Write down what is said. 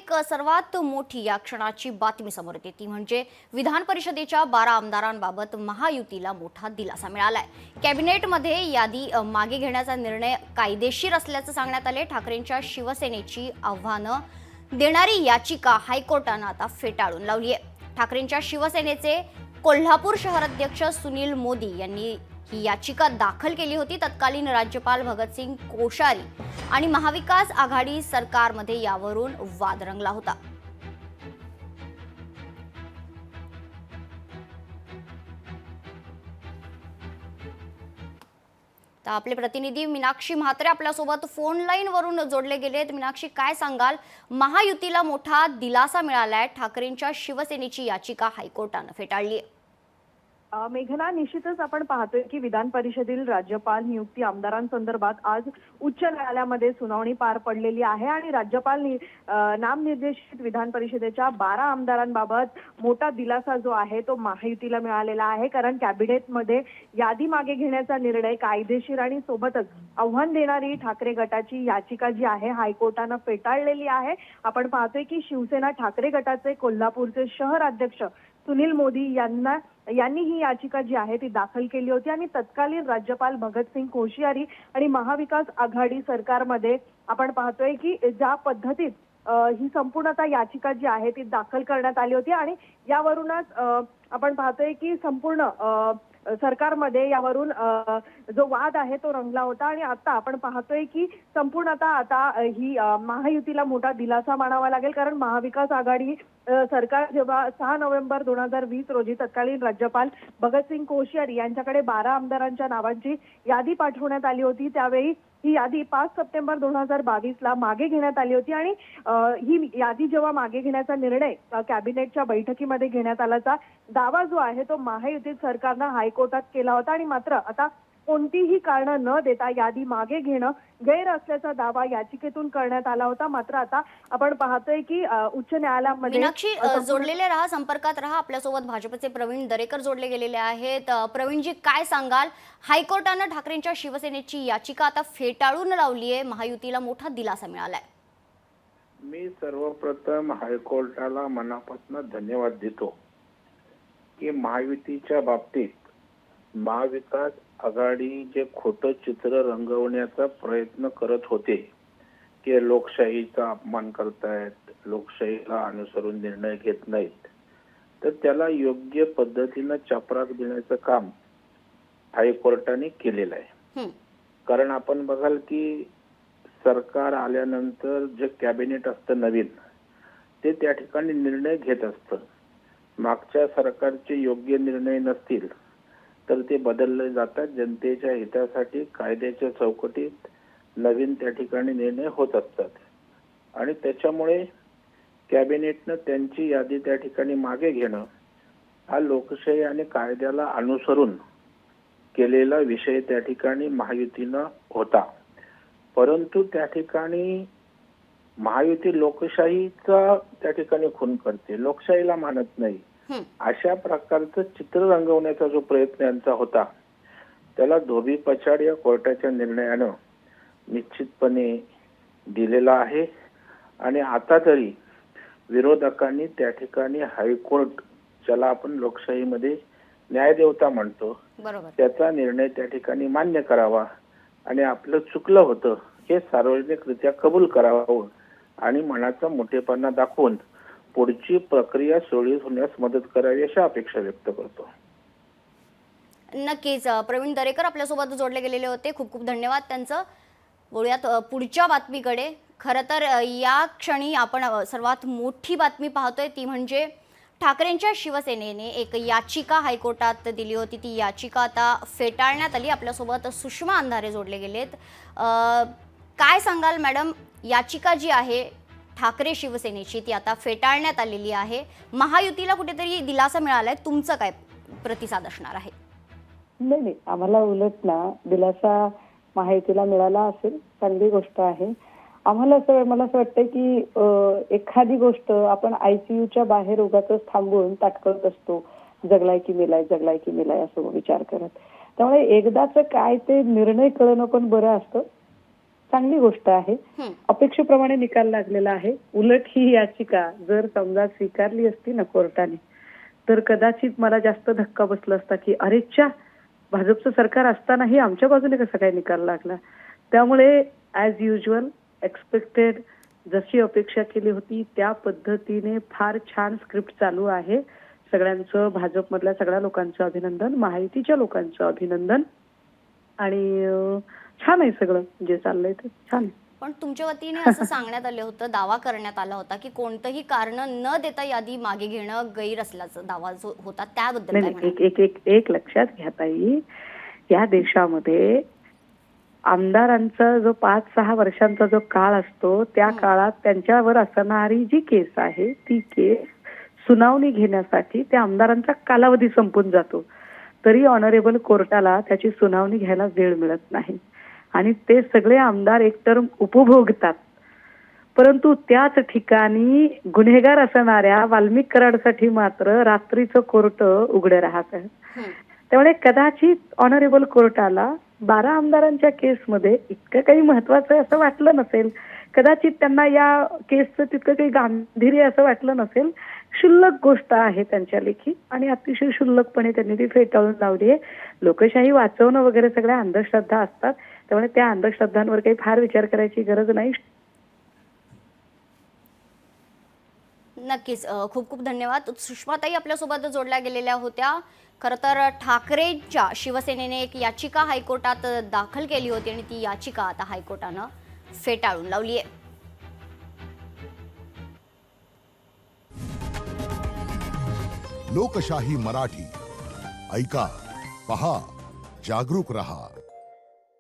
एक सर्वात मोठी या क्षणाची बातमी समोर येते ती म्हणजे विधान परिषदेच्या 12 आमदारांबाबत महायुतीला मोठा दिलासा मिळालाय। कॅबिनेटमध्ये यादी मागे घेण्याचा निर्णय कायदेशीर असल्याचं सांगण्यात आले। ठाकरेंच्या शिवसेनेची आव्हानं देणारी याचिका हायकोर्टानं आता फेटाळून लावली आहे। ठाकरेंच्या शिवसेनेचे कोल्हापूर शहराध्यक्ष सुनील मोदी यांनी ही याचिका दाखल केली होती। तत्कालीन राज्यपाल भगतसिंग कोश्यारी आणि महाविकास आघाडी सरकारमध्ये यावरून वाद रंगला होता। तर आपले प्रतिनिधी मीनाक्षी म्हात्रे आपल्यासोबत फोन लाईन वरून जोडले गेलेत। मीनाक्षी, काय सांगाल? महायुतीला मोठा दिलासा मिळालाय, ठाकरेंच्या शिवसेनेची याचिका हायकोर्टानं फेटाळली आहे। मेघना, निश्चितच आपण पाहतोय की विधान परिषदेतील राज्यपाल नियुक्ती आमदारांसंदर्भात आज उच्च न्यायालयामध्ये सुनावणी पार पडलेली आहे आणि राज्यपाल नामनिर्देशित विधान परिषदेच्या 12 आमदारांबाबत मोठा दिलासा जो आहे तो महायुतीला मिळालेला आहे। कारण कॅबिनेटमध्ये यादी मागे घेण्याचा निर्णय कायदेशीर आणि सोबतच आव्हान देणारी ठाकरे गटाची याचिका जी आहे हायकोर्टानं फेटाळलेली आहे। आपण पाहतोय की शिवसेना ठाकरे गटाचे कोल्हापूरचे शहर अध्यक्ष सुनील मोदी यांनी ही याचिका जी आहे ती दाखल केली होती आणि तत्कालीन राज्यपाल भगतसिंग कोश्यारी आणि महाविकास आघाडी सरकारमध्ये आपण पाहतोय की ज्या पद्धतीत ही संपूर्णतः याचिका जी आहे ती दाखल करण्यात आली होती आणि यावरूनच आपण पाहतोय की संपूर्ण सरकारमध्ये यावरून जो वाद आहे तो रंगला होता आणि आता आपण पाहतोय की संपूर्णतः आता ही महायुतीला मोठा दिलासा मानावा लागेल। कारण महाविकास आघाडी सरकार जेव्हा 6 नोव्हेंबर 2020 रोजी तत्कालीन राज्यपाल भगतसिंग कोश्यारी यांच्याकडे 12 आमदारांच्या नावांची यादी पाठवण्यात आली होती, त्यावेळी ही यादी 5 सप्टेंबर 2022 मागे घेण्यात आली होती आणि ही यादी जेव्हा मागे घेण्याचा निर्णय कॅबिनेटच्या बैठकीमध्ये घेण्यात आल्याचा दावा जो आहे तो महायुतीत सरकारनं हायकोर्टात केला होता आणि मात्र आता कोणतीही कारणं न देता यादी मागे घेणं गैर असल्याचा दावा याचिकेतून करण्यात आला होता। मात्र आता आपण पाहतोय की उच्च न्यायालयामध्ये मीनाक्षी जोडलेले राहा, संपर्कात राहा। आपल्यासोबत भाजपचे प्रवीण दरेकर जोडले गेलेले आहेत। प्रवीणजी, काय सांगाल? हायकोर्टानं ठाकरेंच्या शिवसेनेची याचिका आता फेटाळून लावली आहे, महायुतीला मोठा दिलासा मिळालाय। मी सर्वप्रथम हायकोर्टाला मनापासून धन्यवाद देतो की महायुतीच्या बाबतीत महाविकास आघाडी जे खोटं चित्र रंगवण्याचा प्रयत्न करत होते की लोकशाहीचा अपमान करतायत, लोकशाहीला अनुसरून निर्णय घेत नाहीत, तर त्याला योग्य पद्धतीनं चपराक देण्याचं काम हायकोर्टाने केलेलं आहे। कारण आपण बघाल की सरकार आल्यानंतर जे कॅबिनेट असतं नवीन, ते त्या ठिकाणी निर्णय घेत असतं। मागच्या सरकारचे योग्य निर्णय नसतील तर ते बदलले जातात। जनतेच्या हितासाठी कायद्याच्या चौकटीत नवीन त्या ठिकाणी निर्णय होत असतात आणि त्याच्यामुळे कॅबिनेटनं त्यांची यादी त्या ठिकाणी मागे घेणं हा लोकशाही आणि कायद्याला अनुसरून केलेला विषय त्या ठिकाणी महायुतीनं होता। परंतु त्या ठिकाणी महायुती लोकशाहीचा त्या ठिकाणी खून करते, लोकशाहीला मानत नाही, अशा प्रकारचं चित्र रंगवण्याचा जो प्रयत्न यांचा होता त्याला धोबी पछाड या कोर्टाच्या निर्णयानं निश्चितपणे दिलेला आहे। आणि आता तरी विरोधकांनी त्या ठिकाणी हायकोर्ट, ज्याला आपण लोकशाहीमध्ये न्यायदेवता म्हणतो, त्याचा निर्णय त्या ठिकाणी मान्य करावा आणि आपलं चुकलं होतं हे सार्वजनिकरित्या कबूल करावं आणि मनाचा मोठेपणा दाखवून पुढची प्रक्रिया सुरळीत होण्यास मदत करावी अशी अपेक्षा व्यक्त करतो। नक्कीच प्रवीण दरेकर आपल्यासोबत जोडले गेलेले होते, खूप खूप धन्यवाद त्यांचं। बोलूयात पुढच्या बातमीकडे। खरं तर या क्षणी आपण सर्वात मोठी बातमी पाहतोय ती म्हणजे ठाकरेंच्या शिवसेनेने एक याचिका हायकोर्टात दिली होती, ती याचिका आता फेटाळण्यात आली। आपल्यासोबत सुषमा अंधारे जोडले गेलेत। काय सांगाल मॅडम, याचिका जी आहे ठाकरे शिवसेनेची ती आता फेटाळण्यात आलेली आहे, महायुतीला कुठेतरी दिलासा मिळालाय, तुमचं काय प्रतिसाद असणार आहे? नाही, आम्हाला उलट ना दिलासा महायुतीला मिळाला असेल, चांगली गोष्ट आहे। आम्हाला मला असं वाटतं की एखादी गोष्ट आपण आयसीयूच्या बाहेर उगाच थांबून ताटकळत असतो, जगलाय की मेलाय, जगलाय की मेलाय असं विचार करत। त्यामुळे एकदाच काय ते निर्णय कळणं पण बरं असतं चांगली गोष्ट आहे. हं. अपेक्षेप्रमाणे निकाल लागलेला आहे. उलट ही याचिका जर समजा स्वीकारली असती ना कोर्टाने, तर कदाचित मला जास्त धक्का बसला असता की अरे च्या, भाजपचं सरकार असतानाही आमच्या बाजूने कसा काय निकाल लागला. त्यामुळे ॲज युजल एक्सपेक्टेड, जशी अपेक्षा केली होती त्या पद्धतीने फार छान स्क्रिप्ट चालू आहे. सगळ्यांचं, भाजपमधल्या सगळ्या लोकांचं अभिनंदन, महायुतीच्या लोकांचं अभिनंदन. आणि छान आहे सगळं जे चाललंय ते छान आहे. पण तुमच्या वतीने असं सांगण्यात आलं होतं, दावा करण्यात आला होता की कोणतंही कारण न देता यादी मागे घेणं गैर असल्याचा दावा जो होता, त्याबद्दल काय नाही, म्हणाल? एक एक एक लक्षात घ्या ताई, या देशामध्ये आमदारांचा जो 5-6 वर्षांचा जो काळ असतो त्या काळात त्यांच्यावर असणारी जी केस आहे ती केस सुनावणी घेण्यासाठी त्या आमदारांचा कालावधी संपून जातो. तरी ऑनरेबल कोर्टाला त्याची सुनावणी घ्यायला वेळ मिळत नाही आणि ते सगळे आमदार एक टर्म उपभोगतात. परंतु त्याच ठिकाणी गुन्हेगार असणाऱ्या वाल्मिक कराडसाठी मात्र रात्रीचं कोर्ट उघडे राहत आहे. हं. त्यामुळे कदाचित ऑनरेबल कोर्टाला 12 आमदारांच्या केसमध्ये इतकं काही महत्वाचं असं वाटलं नसेल. कदाचित त्यांना या केसचं तितकं काही गांभीर्य असं वाटलं नसेल. क्षुल्लक गोष्ट आहे त्यांच्या लेखी आणि अतिशय क्षुल्लकपणे त्यांनी ती फेटाळून लावली आहे. लोकशाही वाचवणं वगैरे सगळ्या अंधश्रद्धा असतात. त्यामुळे त्या अंधश्रद्धांवर काही फार विचार करायची गरज नाही. नक्कीच. खूप खूप धन्यवाद. सुषमाताई आपल्यासोबत जोडल्या गेलेल्या होत्या. खरं तर ठाकरेंच्या शिवसेनेने एक याचिका हायकोर्टात दाखल केली होती आणि ती याचिका आता हायकोर्टानं फेटाळून लावली आहे. लोकशाही मराठी ऐका, पहा, जागरूक रहा.